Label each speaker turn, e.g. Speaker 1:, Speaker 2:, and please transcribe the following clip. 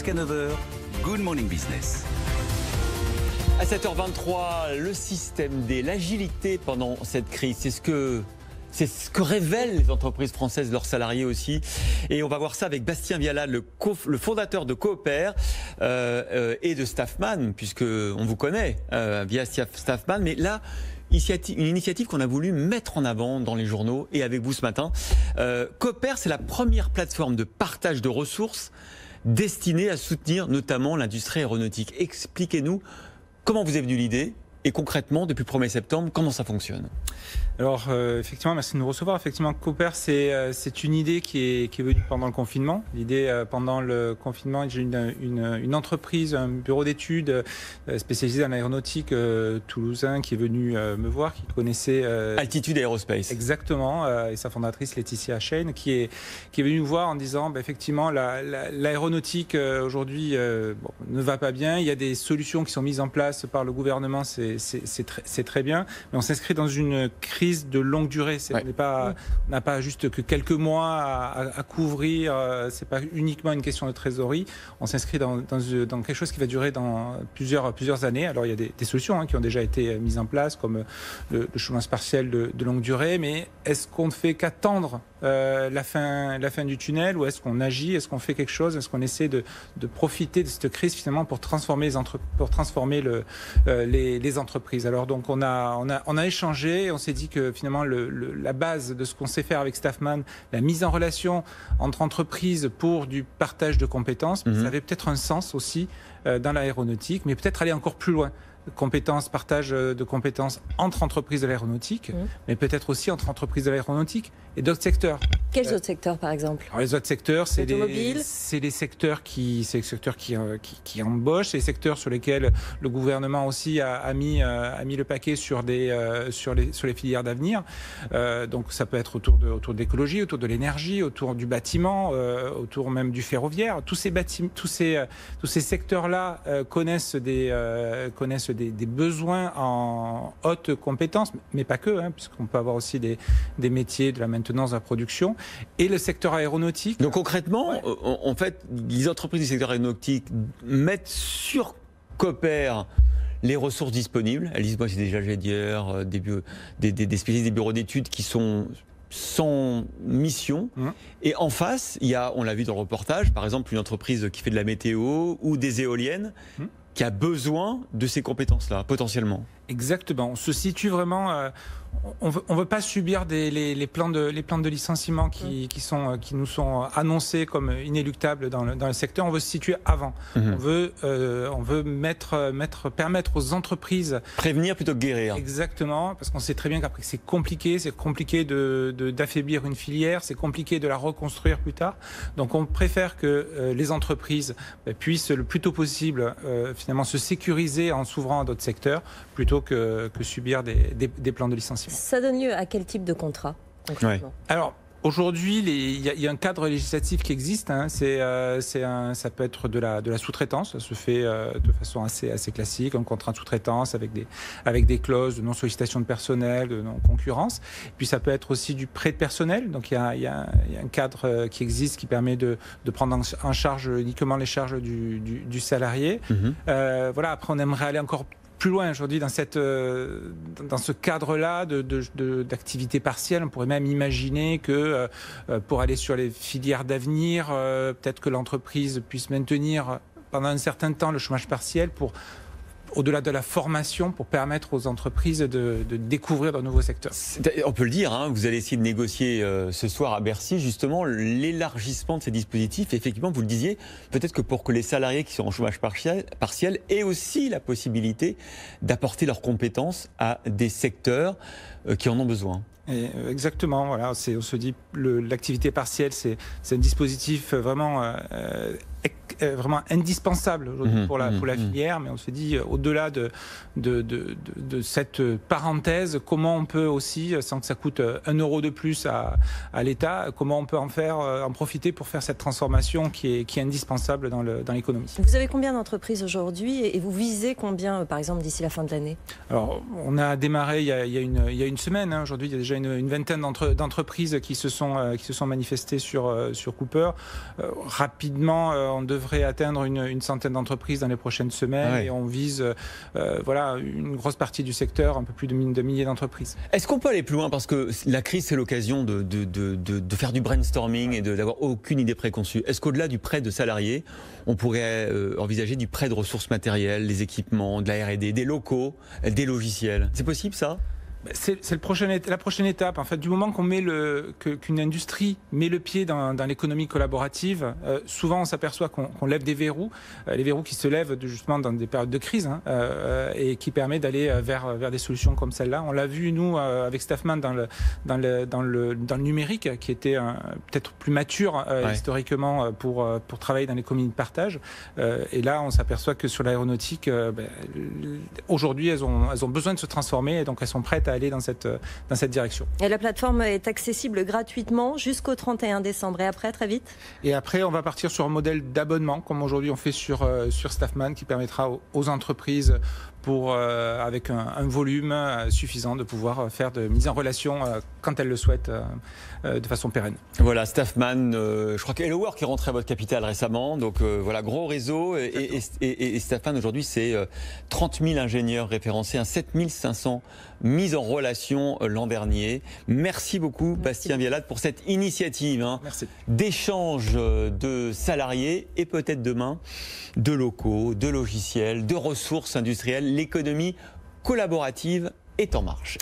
Speaker 1: jusqu'à 9h, Good Morning Business.
Speaker 2: À 7h23, le système D, l'agilité pendant cette crise, c'est ce que révèlent les entreprises françaises, leurs salariés aussi. Et on va voir ça avec Bastien Viala, le fondateur de Cooper et de Staffman, puisqu'on vous connaît via Staffman. Mais là, une initiative qu'on a voulu mettre en avant dans les journaux et avec vous ce matin. Cooper, c'est la première plateforme de partage de ressources destinée à soutenir notamment l'industrie aéronautique. Expliquez-nous comment vous est venue l'idée et concrètement, depuis le 1er septembre, comment ça fonctionne ?
Speaker 3: Alors, effectivement, merci de nous recevoir. Effectivement, Cooper, c'est une idée qui est venue pendant le confinement. L'idée, pendant le confinement, j'ai une entreprise, un bureau d'études spécialisé dans l'aéronautique toulousain qui est venu me voir, qui connaissait...
Speaker 2: Altitude Aerospace.
Speaker 3: Exactement, et sa fondatrice, Laetitia Shane, qui est venue nous voir en disant, effectivement, l'aéronautique aujourd'hui ne va pas bien. Il y a des solutions qui sont mises en place par le gouvernement, c'est très bien, mais on s'inscrit dans une crise de longue durée. On n'a pas juste que quelques mois à couvrir. C'est pas uniquement une question de trésorerie. On s'inscrit dans quelque chose qui va durer dans plusieurs années. Alors il y a des solutions qui ont déjà été mises en place, comme le chômage partiel de longue durée. Mais est-ce qu'on ne fait qu'attendre la fin du tunnel, ou est-ce qu'on agit, est-ce qu'on fait quelque chose, est-ce qu'on essaie de profiter de cette crise finalement pour transformer les entreprises. Alors donc on a échangé, on s'est dit que finalement la base de ce qu'on sait faire avec Staffman, la mise en relation entre entreprises pour du partage de compétences, ça avait peut-être un sens aussi dans l'aéronautique, mais peut-être aller encore plus loin. Partage de compétences entre entreprises de l'aéronautique, mais peut-être aussi entre entreprises de l'aéronautique et d'autres secteurs.
Speaker 4: Quels autres secteurs, par exemple ?
Speaker 3: Alors, les autres secteurs, c'est les secteurs qui embauchent, c'est les secteurs sur lesquels le gouvernement aussi a mis le paquet sur les filières d'avenir. Donc ça peut être autour de l'écologie, autour de l'énergie, autour du bâtiment, autour même du ferroviaire. Tous ces secteurs-là connaissent des besoins en haute compétence, mais pas que, puisqu'on peut avoir aussi des métiers de la maintenance, de la production, et le secteur aéronautique.
Speaker 2: Donc concrètement, en fait, les entreprises du secteur aéronautique mettent sur Cooper les ressources disponibles. À Lisbonne, c'est déjà GDR, des spécialistes des bureaux d'études qui sont sans mission. Et en face, il y a, on l'a vu dans le reportage, par exemple, une entreprise qui fait de la météo ou des éoliennes qui a besoin de ces compétences-là, potentiellement.
Speaker 3: Exactement. On se situe vraiment... on veut pas subir les plans de licenciement qui nous sont annoncés comme inéluctables dans le secteur. On veut se situer avant. On veut permettre aux entreprises...
Speaker 2: Prévenir plutôt que guérir.
Speaker 3: Exactement, parce qu'on sait très bien qu'après c'est compliqué d'affaiblir une filière, c'est compliqué de la reconstruire plus tard. Donc on préfère que les entreprises puissent le plus tôt possible finalement se sécuriser en s'ouvrant à d'autres secteurs, plutôt que subir des plans de licenciement.
Speaker 4: Ça donne lieu à quel type de contrat, concrètement ?
Speaker 3: Alors, aujourd'hui, il y a un cadre législatif qui existe. Ça peut être de la sous-traitance. Ça se fait de façon assez classique, un contrat de sous-traitance avec des clauses de non-sollicitation de personnel, de non-concurrence. Puis ça peut être aussi du prêt de personnel. Donc il y a un cadre qui existe qui permet de prendre en charge uniquement les charges du salarié. Après, on aimerait aller encore plus loin aujourd'hui dans ce cadre-là d'activité partielle. On pourrait même imaginer que pour aller sur les filières d'avenir, peut-être que l'entreprise puisse maintenir pendant un certain temps le chômage partiel au-delà de la formation, pour permettre aux entreprises de découvrir de nouveaux secteurs.
Speaker 2: On peut le dire, vous allez essayer de négocier ce soir à Bercy, justement, l'élargissement de ces dispositifs. Et effectivement, vous le disiez, peut-être que pour que les salariés qui sont en chômage partiel aient aussi la possibilité d'apporter leurs compétences à des secteurs qui en ont besoin.
Speaker 3: Exactement, voilà. On se dit l'activité partielle, c'est un dispositif vraiment indispensable aujourd'hui pour la filière, mais on se dit au-delà de cette parenthèse, comment on peut aussi, sans que ça coûte 1 euro de plus à l'État, comment on peut en profiter pour faire cette transformation qui est indispensable dans l'économie.
Speaker 4: Vous avez combien d'entreprises aujourd'hui et vous visez combien, par exemple, d'ici la fin de l'année ?
Speaker 3: Alors, on a démarré il y a une semaine. Aujourd'hui, il y a déjà une vingtaine d'entreprises qui se sont manifestées sur Cooper. Rapidement, on devrait devrait atteindre une centaine d'entreprises dans les prochaines semaines et on vise voilà, une grosse partie du secteur, un peu plus de milliers d'entreprises.
Speaker 2: Est-ce qu'on peut aller plus loin? Parce que la crise, c'est l'occasion de faire du brainstorming et d'avoir aucune idée préconçue. Est-ce qu'au-delà du prêt de salariés, on pourrait envisager du prêt de ressources matérielles, des équipements, de la R&D, des locaux, des logiciels? C'est possible ça?
Speaker 3: C'est la prochaine étape. En fait, du moment qu'on qu'une industrie met le pied dans l'économie collaborative, souvent on s'aperçoit qu'on lève des verrous, les verrous qui se lèvent justement dans des périodes de crise et qui permet d'aller vers des solutions comme celle-là. On l'a vu nous avec Staffman dans le numérique, qui était peut-être plus mature historiquement pour travailler dans l'économie de partage. Et là, on s'aperçoit que sur l'aéronautique, aujourd'hui, elles ont besoin de se transformer et donc elles sont prêtes à aller dans cette direction. Et
Speaker 4: la plateforme est accessible gratuitement jusqu'au 31 décembre. Et après, très vite?
Speaker 3: Et après, on va partir sur un modèle d'abonnement, comme aujourd'hui on fait sur Staffman, qui permettra aux entreprises, avec un volume suffisant, de pouvoir faire de mise en relation quand elles le souhaitent de façon pérenne. Voilà,
Speaker 2: Staffman, je crois qu'HelloWork est rentré à votre capital récemment, donc voilà, gros réseau. Et Staffman aujourd'hui, c'est 30 000 ingénieurs référencés, 7 500 mises en relation l'an dernier. Merci beaucoup, Bastien Vialade, pour cette initiative d'échange de salariés et peut-être demain de locaux, de logiciels, de ressources industrielles. L'économie collaborative est en marche.